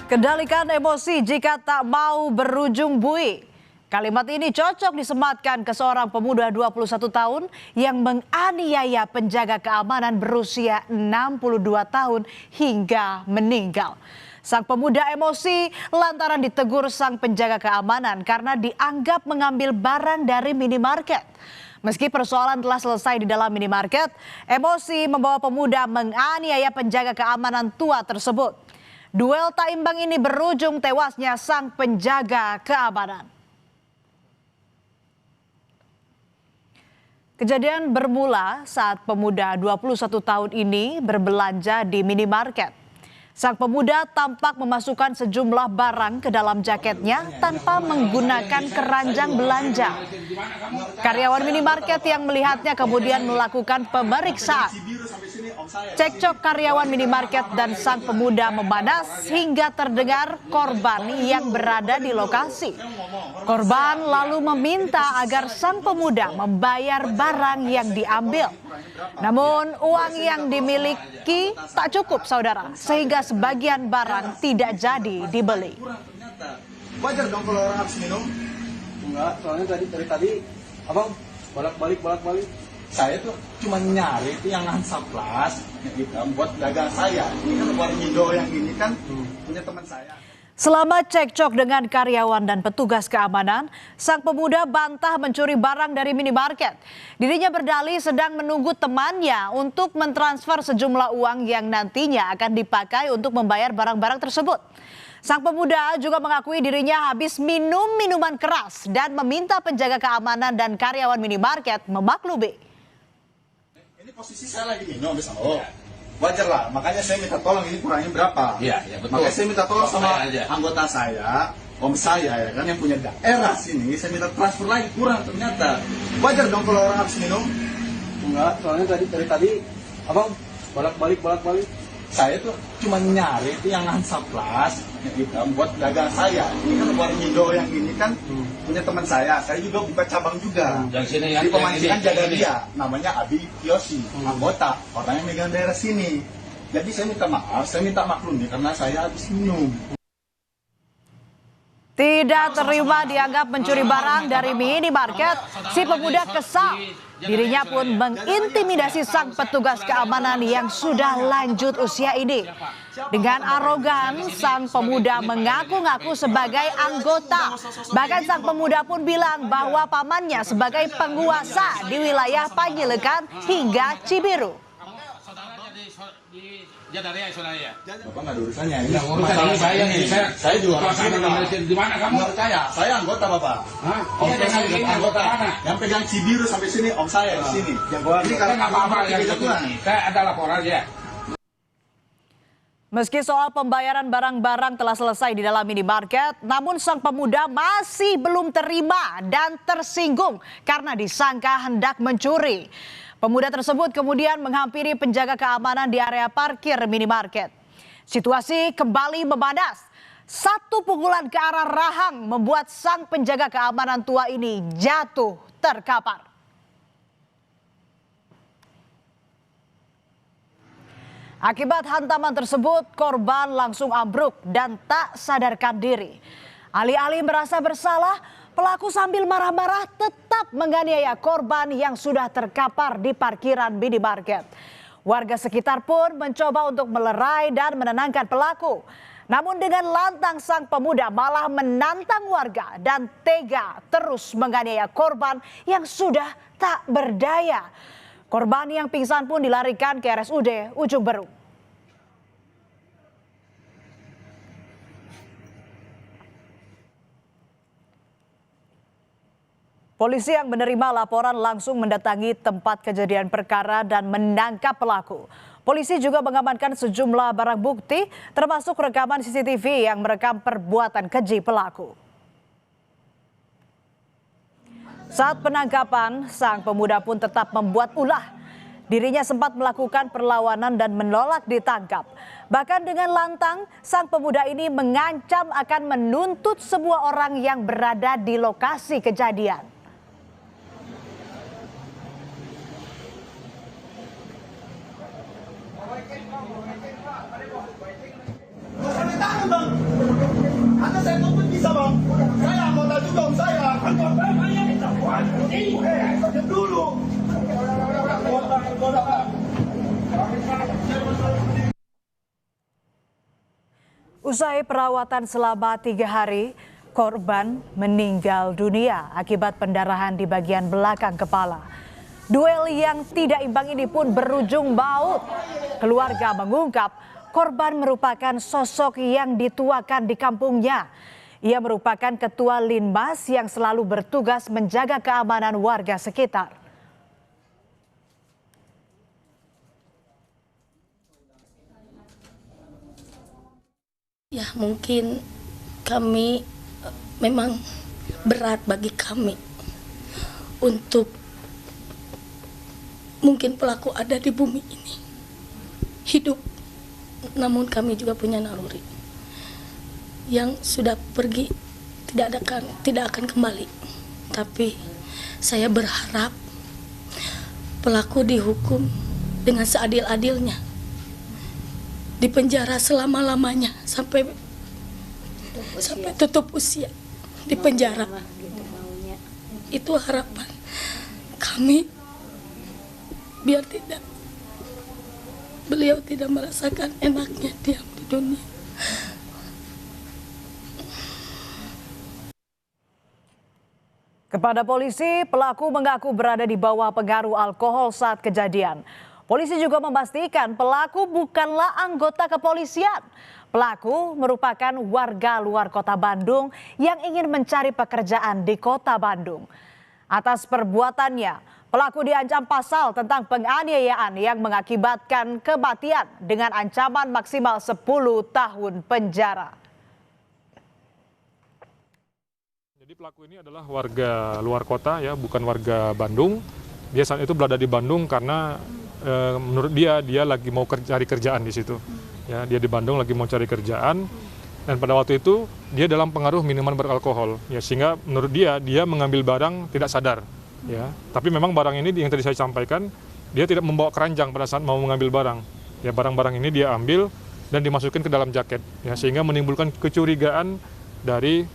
Kendalikan emosi jika tak mau berujung bui. Kalimat ini cocok disematkan ke seorang pemuda 21 tahun yang menganiaya penjaga keamanan berusia 62 tahun hingga meninggal. Sang pemuda emosi lantaran ditegur sang penjaga keamanan karena dianggap mengambil barang dari minimarket. Meski persoalan telah selesai di dalam minimarket, emosi membawa pemuda menganiaya penjaga keamanan tua tersebut. Duel tak imbang ini berujung tewasnya sang penjaga keamanan. Kejadian bermula saat pemuda 21 tahun ini berbelanja di minimarket. Sang pemuda tampak memasukkan sejumlah barang ke dalam jaketnya tanpa menggunakan keranjang belanja. Karyawan minimarket yang melihatnya kemudian melakukan pemeriksaan. Cekcok karyawan minimarket dan sang pemuda memanas hingga terdengar korban yang berada di lokasi. Korban lalu meminta agar sang pemuda membayar barang yang diambil. Namun uang yang dimiliki tak cukup, saudara, sehingga sebagian barang tidak jadi dibeli. Wajar dong kalau orang habis minum? Enggak, soalnya tadi abang bolak-balik. Saya tuh cuma nyari itu yang Hansaplas gitu buat dagang saya. Ini kan Warmindo yang ini kan punya teman saya. Selama cekcok dengan karyawan dan petugas keamanan, sang pemuda bantah mencuri barang dari minimarket. Dirinya berdalih sedang menunggu temannya untuk mentransfer sejumlah uang yang nantinya akan dipakai untuk membayar barang-barang tersebut. Sang pemuda juga mengakui dirinya habis minum minuman keras dan meminta penjaga keamanan dan karyawan minimarket memaklumi. Ini posisi saya lagi minum, wajar lah, makanya saya minta tolong ini kurangnya berapa. Iya, betul. Makanya saya minta tolong sama anggota saya, om saya ya kan yang punya daerah sini, saya minta transfer lagi kurang ternyata. Wajar dong kalau orang habis minum? Enggak, soalnya tadi abang bolak-balik. Saya tuh cuma nyari itu yang Hansaplas gitu buat dagang saya. Ini kan Warmindo yang ini kan punya teman saya juga buka cabang juga. Di pemancingan jaga dia, namanya Abi Kiyoshi, anggota, orang yang megang daerah sini. Jadi saya minta maaf, saya minta maklum nih karena saya habis minum. Tidak terima dianggap mencuri barang dari minimarket, si pemuda kesal. Dirinya pun mengintimidasi sang petugas keamanan yang sudah lanjut usia ini. Dengan arogan, sang pemuda mengaku-ngaku sebagai anggota. Bahkan sang pemuda pun bilang bahwa pamannya sebagai penguasa di wilayah Panjelekan hingga Cibiru. Bapak nggak ada urusannya. Ini masalah saya juga di mana kamu percaya? Saya anggota Bapak. Anggota. Yang pegang Cibiru sampai sini om saya di sini. Ini kalau nggak apa-apa ya. Saya ada laporan ya. Meski soal pembayaran barang-barang telah selesai di dalam minimarket, namun sang pemuda masih belum terima dan tersinggung karena disangka hendak mencuri. Pemuda tersebut kemudian menghampiri penjaga keamanan di area parkir minimarket. Situasi kembali memanas. Satu pukulan ke arah rahang membuat sang penjaga keamanan tua ini jatuh terkapar. Akibat hantaman tersebut, korban langsung ambruk dan tak sadarkan diri. Alih-alih merasa bersalah, pelaku sambil marah-marah tetap menganiaya korban yang sudah terkapar di parkiran minimarket. Warga sekitar pun mencoba untuk melerai dan menenangkan pelaku. Namun dengan lantang sang pemuda malah menantang warga dan tega terus menganiaya korban yang sudah tak berdaya. Korban yang pingsan pun dilarikan ke RSUD Ujung Berung. Polisi yang menerima laporan langsung mendatangi tempat kejadian perkara dan menangkap pelaku. Polisi juga mengamankan sejumlah barang bukti termasuk rekaman CCTV yang merekam perbuatan keji pelaku. Saat penangkapan, sang pemuda pun tetap membuat ulah. Dirinya sempat melakukan perlawanan dan menolak ditangkap. Bahkan dengan lantang, sang pemuda ini mengancam akan menuntut semua orang yang berada di lokasi kejadian. Bang. bisa bang. Saya anggota juga om saya. Anggota saya minta buat. Diam dulu. Usai perawatan selama 3 hari, korban meninggal dunia akibat pendarahan di bagian belakang kepala. Duel yang tidak imbang ini pun berujung maut. Keluarga mengungkap korban merupakan sosok yang dituakan di kampungnya. Ia merupakan ketua Linmas yang selalu bertugas menjaga keamanan warga sekitar. Ya, mungkin kami memang berat bagi kami untuk mungkin pelaku ada di bumi ini hidup, namun kami juga punya naluri yang sudah pergi tidak akan kembali. Tapi saya berharap pelaku dihukum dengan seadil-adilnya, di penjara selama-lamanya sampai tutup usia di penjara. Itu harapan kami, biar beliau tidak merasakan enaknya diam di dunia. Kepada polisi, pelaku mengaku berada di bawah pengaruh alkohol saat kejadian. Polisi juga memastikan pelaku bukanlah anggota kepolisian. Pelaku merupakan warga luar kota Bandung yang ingin mencari pekerjaan di kota Bandung. Atas perbuatannya, pelaku diancam pasal tentang penganiayaan yang mengakibatkan kematian dengan ancaman maksimal 10 tahun penjara. Jadi pelaku ini adalah warga luar kota ya, bukan warga Bandung. Dia saat itu berada di Bandung karena menurut dia lagi mau cari kerjaan di situ. Ya, dia di Bandung lagi mau cari kerjaan, dan pada waktu itu dia dalam pengaruh minuman beralkohol. Ya, sehingga menurut dia mengambil barang tidak sadar. Ya, tapi memang barang ini yang tadi saya sampaikan, dia tidak membawa keranjang pada saat mau mengambil barang. Ya, barang-barang ini dia ambil dan dimasukin ke dalam jaket. Ya, sehingga menimbulkan kecurigaan dari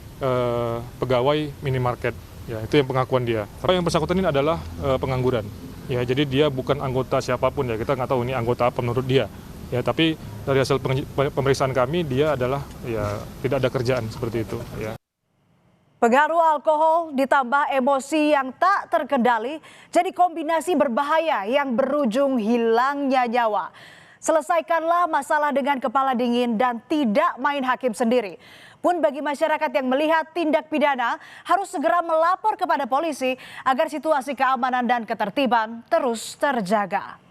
pegawai minimarket. Ya, itu yang pengakuan dia. Tapi yang bersangkutan ini adalah pengangguran. Ya, jadi dia bukan anggota siapapun ya. Kita nggak tahu ini anggota apa menurut dia. Ya, tapi dari hasil pemeriksaan kami dia adalah ya tidak ada kerjaan seperti itu. Ya. Pengaruh alkohol ditambah emosi yang tak terkendali jadi kombinasi berbahaya yang berujung hilangnya nyawa. Selesaikanlah masalah dengan kepala dingin dan tidak main hakim sendiri. Pun bagi masyarakat yang melihat tindak pidana harus segera melapor kepada polisi agar situasi keamanan dan ketertiban terus terjaga.